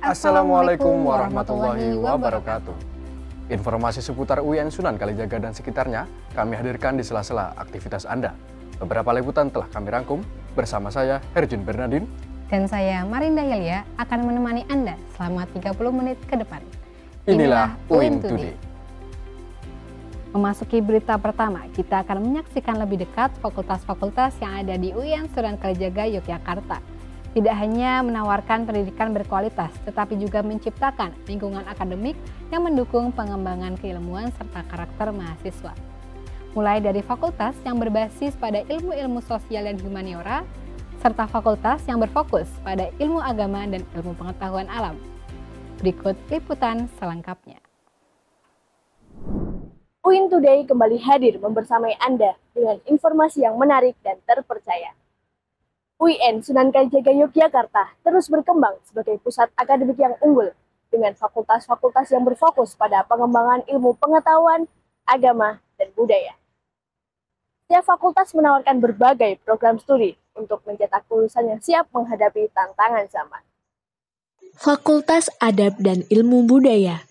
Assalamualaikum warahmatullahi wabarakatuh. Informasi seputar UIN Sunan Kalijaga dan sekitarnya kami hadirkan di sela-sela aktivitas Anda. Beberapa liputan telah kami rangkum bersama saya Herjun Bernardin dan saya Marinda Helia akan menemani Anda selama 30 menit ke depan. Inilah UIN Today. Memasuki berita pertama, kita akan menyaksikan lebih dekat fakultas-fakultas yang ada di UIN Sunan Kalijaga, Yogyakarta. Tidak hanya menawarkan pendidikan berkualitas, tetapi juga menciptakan lingkungan akademik yang mendukung pengembangan keilmuan serta karakter mahasiswa. Mulai dari fakultas yang berbasis pada ilmu-ilmu sosial dan humaniora, serta fakultas yang berfokus pada ilmu agama dan ilmu pengetahuan alam. Berikut liputan selengkapnya. UIN Today kembali hadir membersamai Anda dengan informasi yang menarik dan terpercaya. UIN Sunan Kalijaga Yogyakarta terus berkembang sebagai pusat akademik yang unggul dengan fakultas-fakultas yang berfokus pada pengembangan ilmu pengetahuan, agama, dan budaya. Setiap fakultas menawarkan berbagai program studi untuk mencetak lulusan yang siap menghadapi tantangan zaman. Fakultas Adab dan Ilmu Budaya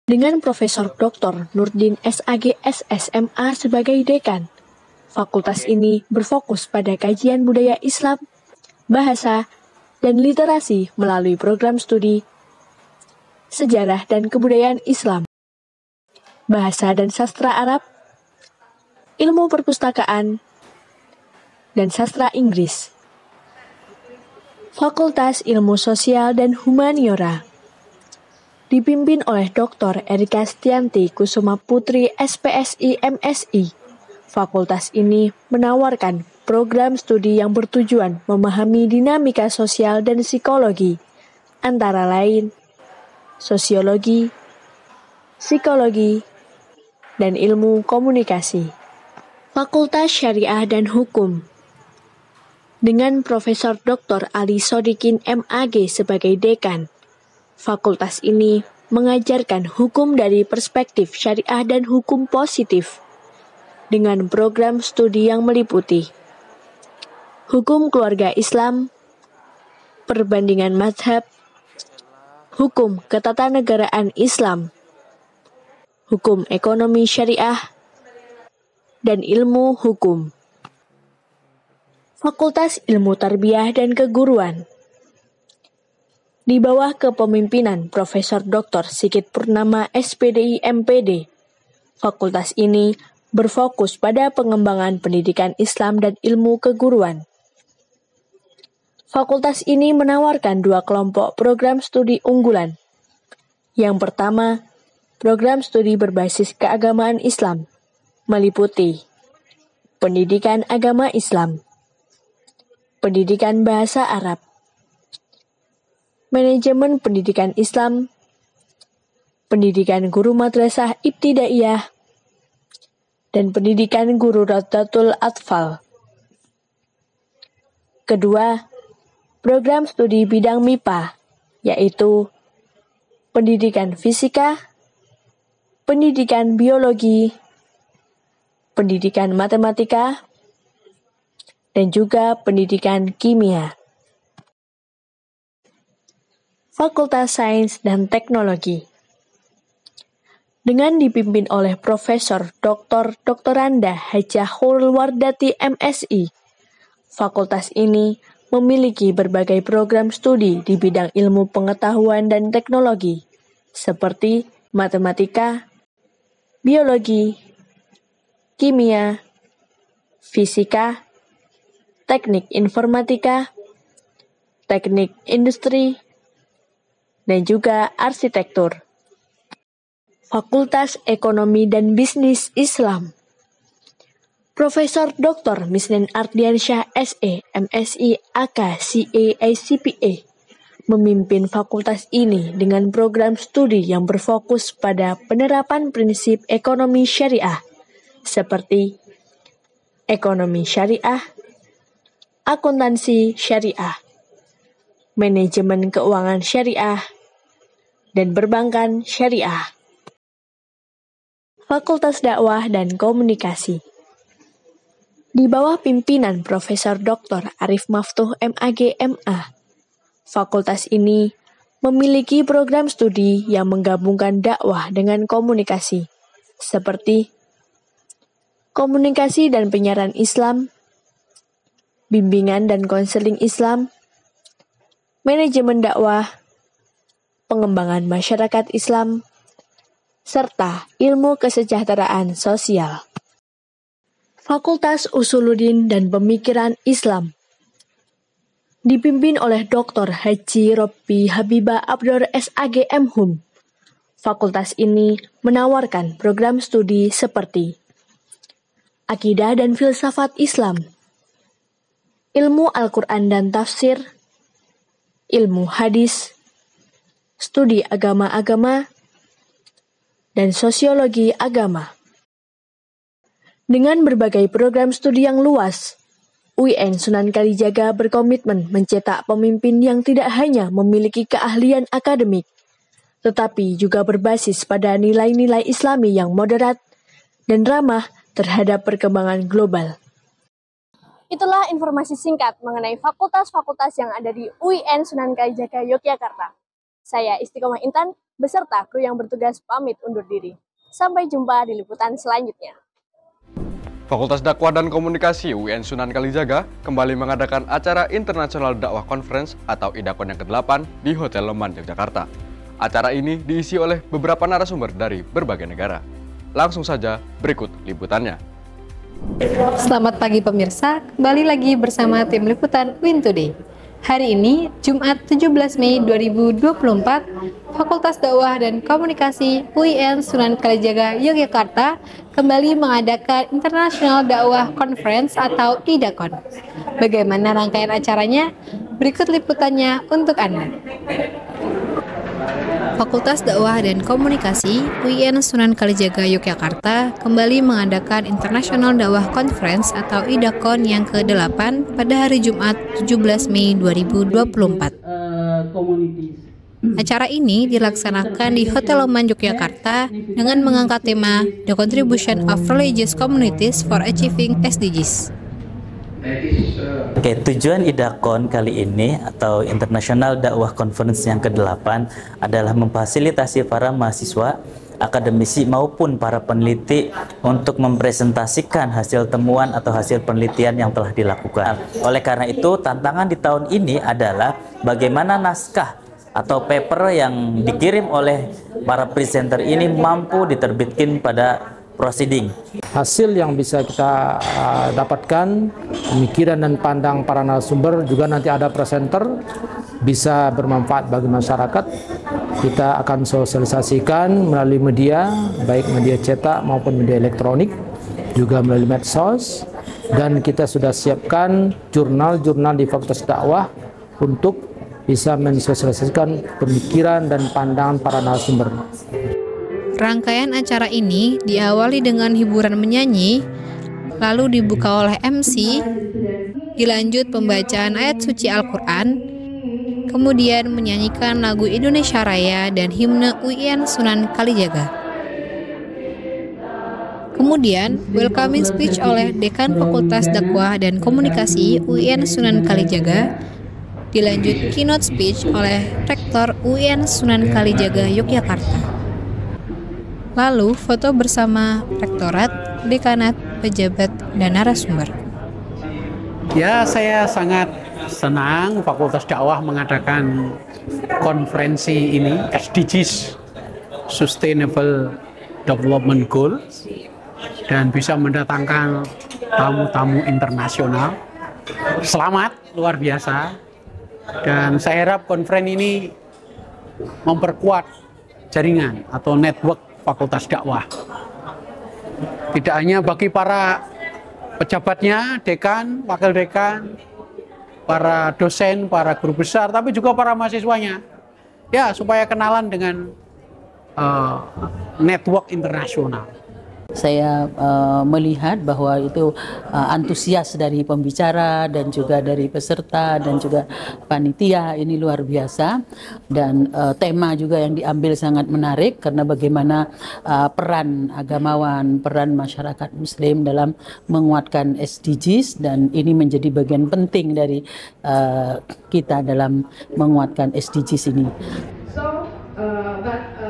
dengan Profesor Dr. Nurdin SAG SSMA sebagai dekan. Fakultas ini berfokus pada kajian budaya Islam, bahasa, dan literasi melalui program studi sejarah dan kebudayaan Islam, bahasa dan sastra Arab, ilmu perpustakaan, dan sastra Inggris. Fakultas Ilmu Sosial dan Humaniora dipimpin oleh Dr. Erika Stianti Kusuma Putri SPSI MSI. Fakultas ini menawarkan program studi yang bertujuan memahami dinamika sosial dan psikologi, antara lain sosiologi, psikologi, dan ilmu komunikasi. Fakultas Syariah dan Hukum dengan Profesor Dr. Ali Sodikin MAG sebagai dekan. Fakultas ini mengajarkan hukum dari perspektif syariah dan hukum positif dengan program studi yang meliputi hukum keluarga Islam, perbandingan mazhab, hukum ketatanegaraan Islam, hukum ekonomi syariah, dan ilmu hukum. Fakultas Ilmu Tarbiyah dan Keguruan di bawah kepemimpinan Profesor Dr. Sigit Purnama SPDI MPD. Fakultas ini berfokus pada pengembangan pendidikan Islam dan ilmu keguruan. Fakultas ini menawarkan dua kelompok program studi unggulan. Yang pertama, program studi berbasis keagamaan Islam, meliputi pendidikan agama Islam, pendidikan bahasa Arab, manajemen pendidikan Islam, pendidikan guru madrasah ibtidaiyah, dan pendidikan guru Rawdatul Atfal. Kedua, program studi bidang MIPA, yaitu pendidikan fisika, pendidikan biologi, pendidikan matematika, dan juga pendidikan kimia. Fakultas Sains dan Teknologi dengan dipimpin oleh Profesor Dr. Doktoranda Hajah Hurul Wardati MSI. Fakultas ini memiliki berbagai program studi di bidang ilmu pengetahuan dan teknologi, seperti matematika, biologi, kimia, fisika, teknik informatika, teknik industri, dan juga arsitektur. Fakultas Ekonomi dan Bisnis Islam. Profesor Dr. Misnin Ardiansyah SE, MSI AK CA ICPA memimpin fakultas ini dengan program studi yang berfokus pada penerapan prinsip ekonomi syariah seperti ekonomi syariah, akuntansi syariah, manajemen keuangan syariah, dan perbankan syariah. Fakultas Dakwah dan Komunikasi di bawah pimpinan Profesor Dr. Arif Maftuh MAG MA. Fakultas ini memiliki program studi yang menggabungkan dakwah dengan komunikasi, seperti komunikasi dan penyiaran Islam, bimbingan dan konseling Islam, manajemen dakwah, pengembangan masyarakat Islam, serta ilmu kesejahteraan sosial. Fakultas Usuluddin dan Pemikiran Islam dipimpin oleh Dr. Haji Robby Habibah Abdur SAG MHum. Fakultas ini menawarkan program studi seperti Akidah dan Filsafat Islam, Ilmu Al-Quran dan Tafsir, Ilmu Hadis, Studi Agama-Agama, dan Sosiologi Agama. Dengan berbagai program studi yang luas, UIN Sunan Kalijaga berkomitmen mencetak pemimpin yang tidak hanya memiliki keahlian akademik, tetapi juga berbasis pada nilai-nilai Islami yang moderat dan ramah terhadap perkembangan global. Itulah informasi singkat mengenai fakultas-fakultas yang ada di UIN Sunan Kalijaga, Yogyakarta. Saya Istiqomah Intan, beserta kru yang bertugas pamit undur diri. Sampai jumpa di liputan selanjutnya. Fakultas Dakwah dan Komunikasi UIN Sunan Kalijaga kembali mengadakan acara International Dakwah Conference atau IDAKON yang ke-8 di Hotel Leman, Yogyakarta. Acara ini diisi oleh beberapa narasumber dari berbagai negara. Langsung saja berikut liputannya. Selamat pagi pemirsa, kembali lagi bersama tim liputan UIN Today. Hari ini, Jumat 17 Mei 2024, Fakultas Dakwah dan Komunikasi UIN Sunan Kalijaga, Yogyakarta kembali mengadakan International Dakwah Conference atau IDAKON. Bagaimana rangkaian acaranya? Berikut liputannya untuk Anda. Fakultas Dakwah dan Komunikasi UIN Sunan Kalijaga Yogyakarta kembali mengadakan International Dakwah Conference atau IDAKON yang ke-8 pada hari Jumat 17 Mei 2024. Acara ini dilaksanakan di Hotel Leman, Yogyakarta dengan mengangkat tema The Contribution of Religious Communities for Achieving SDGs. Oke, tujuan IDAKON kali ini atau International Dakwah Conference yang ke-8 adalah memfasilitasi para mahasiswa, akademisi maupun para peneliti untuk mempresentasikan hasil temuan atau hasil penelitian yang telah dilakukan. Oleh karena itu, tantangan di tahun ini adalah bagaimana naskah atau paper yang dikirim oleh para presenter ini mampu diterbitkan pada proceeding. Hasil yang bisa kita dapatkan, pemikiran dan pandang para narasumber, juga nanti ada presenter, bisa bermanfaat bagi masyarakat. Kita akan sosialisasikan melalui media, baik media cetak maupun media elektronik, juga melalui medsos, dan kita sudah siapkan jurnal-jurnal di Fakultas Dakwah untuk bisa mensosialisasikan pemikiran dan pandangan para narasumber. Rangkaian acara ini diawali dengan hiburan menyanyi, lalu dibuka oleh MC, dilanjut pembacaan ayat suci Al-Quran, kemudian menyanyikan lagu Indonesia Raya dan himne UIN Sunan Kalijaga. Kemudian, welcoming speech oleh Dekan Fakultas Dakwah dan Komunikasi UIN Sunan Kalijaga, dilanjut keynote speech oleh Rektor UIN Sunan Kalijaga Yogyakarta. Lalu foto bersama rektorat, dekanat, pejabat, dan narasumber. Ya, saya sangat senang Fakultas Dakwah mengadakan konferensi ini, SDGs, Sustainable Development Goals, dan bisa mendatangkan tamu-tamu internasional. Selamat, luar biasa. Dan saya harap konferensi ini memperkuat jaringan atau network Fakultas Dakwah. Tidak hanya bagi para pejabatnya, dekan, wakil dekan, para dosen, para guru besar, tapi juga para mahasiswanya. Ya, supaya kenalan dengan network internasional. Saya melihat bahwa itu antusias dari pembicara dan juga dari peserta dan juga panitia ini luar biasa, dan tema juga yang diambil sangat menarik karena bagaimana peran agamawan, peran masyarakat muslim dalam menguatkan SDGs, dan ini menjadi bagian penting dari kita dalam menguatkan SDGs ini.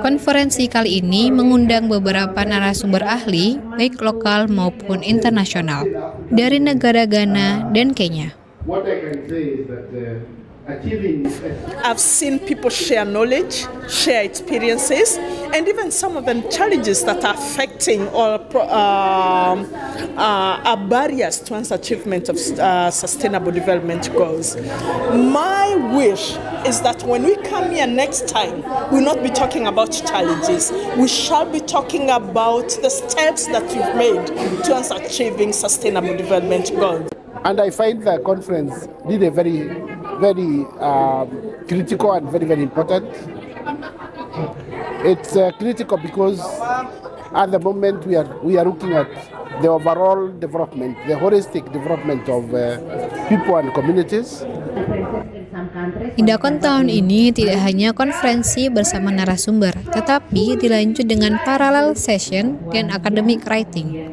Konferensi kali ini mengundang beberapa narasumber ahli, baik lokal maupun internasional, dari negara Ghana dan Kenya. I've seen people share knowledge, share experiences, and even some of them challenges that are affecting or are barriers to one's achievement of sustainable development goals. My wish is that when we come here next time, we'll not be talking about challenges. We shall be talking about the steps that you've made towards achieving sustainable development goals. And I find the conference really very critical and very important. It's critical because at the moment we are looking at the overall development, the holistic development of people and communities. Indakon tahun ini tidak hanya konferensi bersama narasumber, tetapi dilanjut dengan parallel session dan academic writing.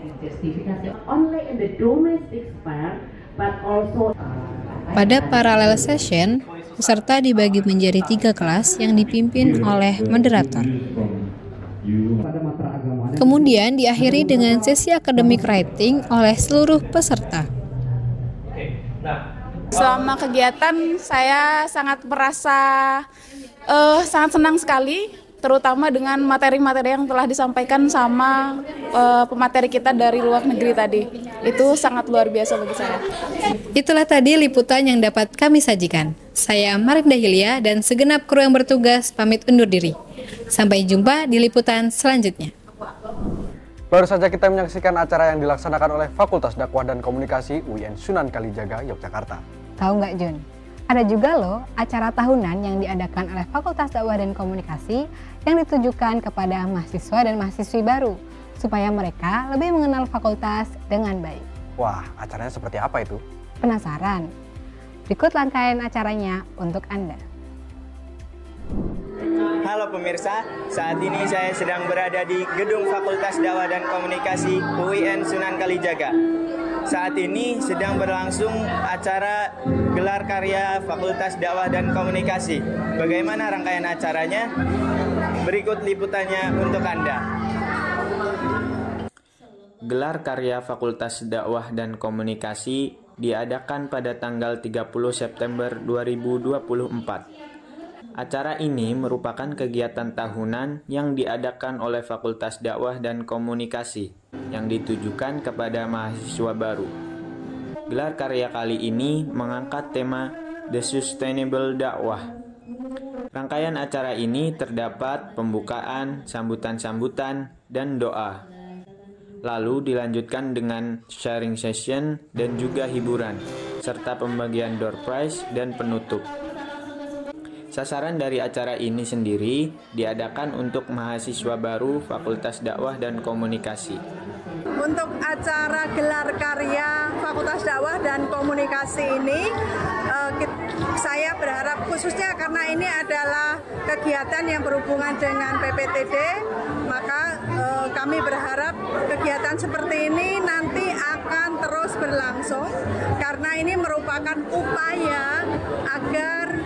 Pada parallel session, peserta dibagi menjadi 3 kelas yang dipimpin oleh moderator. Kemudian diakhiri dengan sesi academic writing oleh seluruh peserta. Selama kegiatan saya sangat merasa sangat senang sekali, terutama dengan materi-materi yang telah disampaikan sama pemateri kita dari luar negeri tadi. Itu sangat luar biasa bagi saya. Itulah tadi liputan yang dapat kami sajikan. Saya Marinda Hilya dan segenap kru yang bertugas pamit undur diri. Sampai jumpa di liputan selanjutnya. Baru saja kita menyaksikan acara yang dilaksanakan oleh Fakultas Dakwah dan Komunikasi UIN Sunan Kalijaga, Yogyakarta. Tahu nggak, Jun? Ada juga loh acara tahunan yang diadakan oleh Fakultas Dakwah dan Komunikasi yang ditujukan kepada mahasiswa dan mahasiswi baru, supaya mereka lebih mengenal fakultas dengan baik. Wah, acaranya seperti apa itu? Penasaran? Berikut rangkaian acaranya untuk Anda. Halo pemirsa, saat ini saya sedang berada di Gedung Fakultas Dakwah dan Komunikasi UIN Sunan Kalijaga. Saat ini sedang berlangsung acara gelar karya Fakultas Dakwah dan Komunikasi. Bagaimana rangkaian acaranya? Berikut liputannya untuk Anda. Gelar karya Fakultas Dakwah dan Komunikasi diadakan pada tanggal 30 September 2024. Acara ini merupakan kegiatan tahunan yang diadakan oleh Fakultas Dakwah dan Komunikasi yang ditujukan kepada mahasiswa baru. Gelar karya kali ini mengangkat tema The Sustainable Dakwah. Rangkaian acara ini terdapat pembukaan, sambutan-sambutan, dan doa. Lalu dilanjutkan dengan sharing session dan juga hiburan, serta pembagian door prize dan penutup. Sasaran dari acara ini sendiri diadakan untuk mahasiswa baru Fakultas Dakwah dan Komunikasi. Untuk acara gelar karya Fakultas Dakwah dan Komunikasi ini, saya berharap khususnya karena ini adalah kegiatan yang berhubungan dengan PPTD, maka kami berharap kegiatan seperti ini nanti akan terus berlangsung karena ini merupakan upaya agar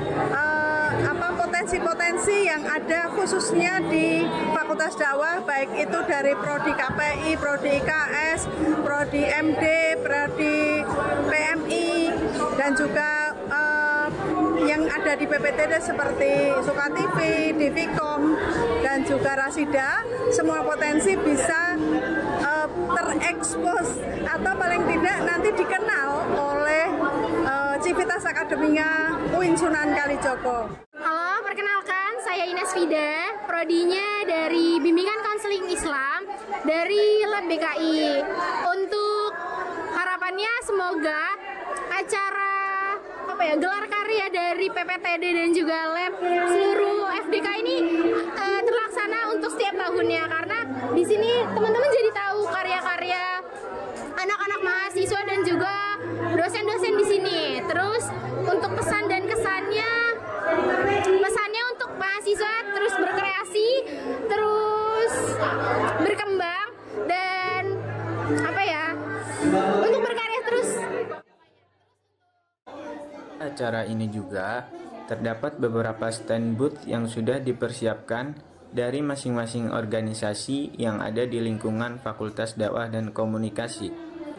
potensi-potensi yang ada khususnya di Fakultas Dakwah, baik itu dari Prodi KPI, Prodi IKS, Prodi MD, Prodi PMI, dan juga yang ada di PPTD seperti Sukatv, Divikom, dan juga Rasida, semua potensi bisa terekspos atau paling tidak nanti dikenal oleh Civitas Akademika UIN Sunan Kalijaga. Halo, perkenalkan saya Ines Vida, prodinya dari Bimbingan Konseling Islam dari Lab BKI. Untuk harapannya semoga acara gelar karya dari PPTD dan juga Lab seluruh FDK ini terlaksana sana untuk setiap tahunnya, karena di sini teman-teman jadi tahu karya-karya anak-anak mahasiswa dan juga dosen-dosen di sini. Terus untuk pesan dan kesannya, pesannya untuk mahasiswa terus berkreasi, terus berkembang, dan apa ya, untuk berkarya terus. Acara ini juga terdapat beberapa stand booth yang sudah dipersiapkan dari masing-masing organisasi yang ada di lingkungan Fakultas Dakwah dan Komunikasi,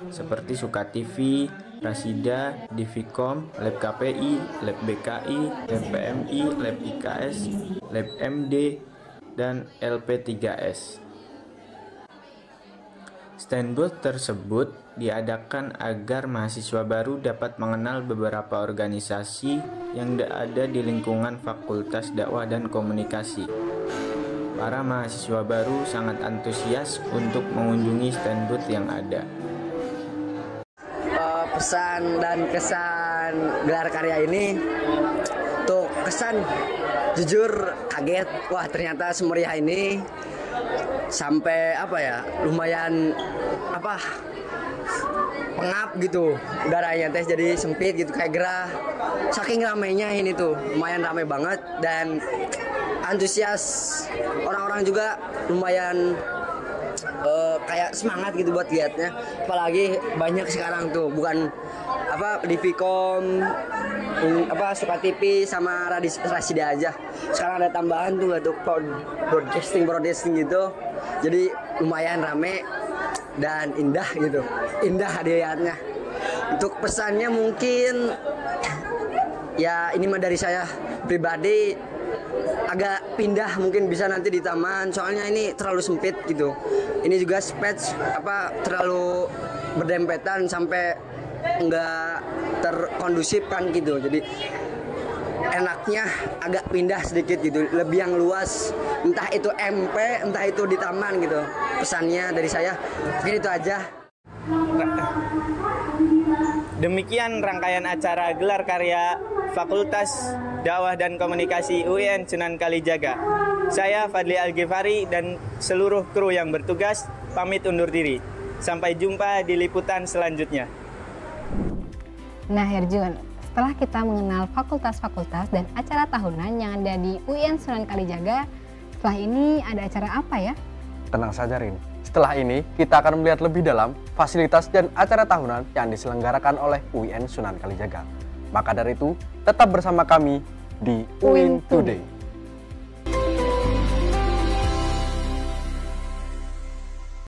seperti Suka TV, Rasida, Divikom, Lab KPI, Lab BKI, Lab PMI, Lab IKS, Lab MD, dan LP3S. Stand booth tersebut diadakan agar mahasiswa baru dapat mengenal beberapa organisasi yang ada di lingkungan Fakultas Dakwah dan Komunikasi. Para mahasiswa baru sangat antusias untuk mengunjungi stand booth yang ada. Pesan dan kesan gelar karya ini, tuh kesan jujur kaget, wah ternyata semeriah ini, sampai apa ya, lumayan apa, pengap gitu udaranya teh, jadi sempit gitu kayak gerah, saking ramainya ini tuh, lumayan ramai banget, dan antusias orang-orang juga lumayan kayak semangat gitu buat liatnya, apalagi banyak sekarang tuh, bukan apa Divikom, apa Suka TV sama Rasida aja, sekarang ada tambahan tuh untuk broadcasting gitu, jadi lumayan rame dan indah gitu, indah dilihatnya. Untuk pesannya mungkin ya ini mah dari saya pribadi, agak pindah mungkin bisa nanti di taman, soalnya ini terlalu sempit gitu. Ini juga space apa terlalu berdempetan sampai enggak terkondusif kan gitu. Jadi enaknya agak pindah sedikit gitu, lebih yang luas. Entah itu MP, entah itu di taman gitu. Pesannya dari saya mungkin itu aja. Demikian rangkaian acara gelar karya Fakultas Dakwah dan Komunikasi UIN Sunan Kalijaga. Saya Fadli Al-Ghifari dan seluruh kru yang bertugas pamit undur diri. Sampai jumpa di liputan selanjutnya. Nah Herjun, setelah kita mengenal fakultas-fakultas dan acara tahunan yang ada di UIN Sunan Kalijaga, setelah ini ada acara apa ya? Tenang saja Rin, setelah ini kita akan melihat lebih dalam fasilitas dan acara tahunan yang diselenggarakan oleh UIN Sunan Kalijaga. Maka dari itu, tetap bersama kami di UIN Today.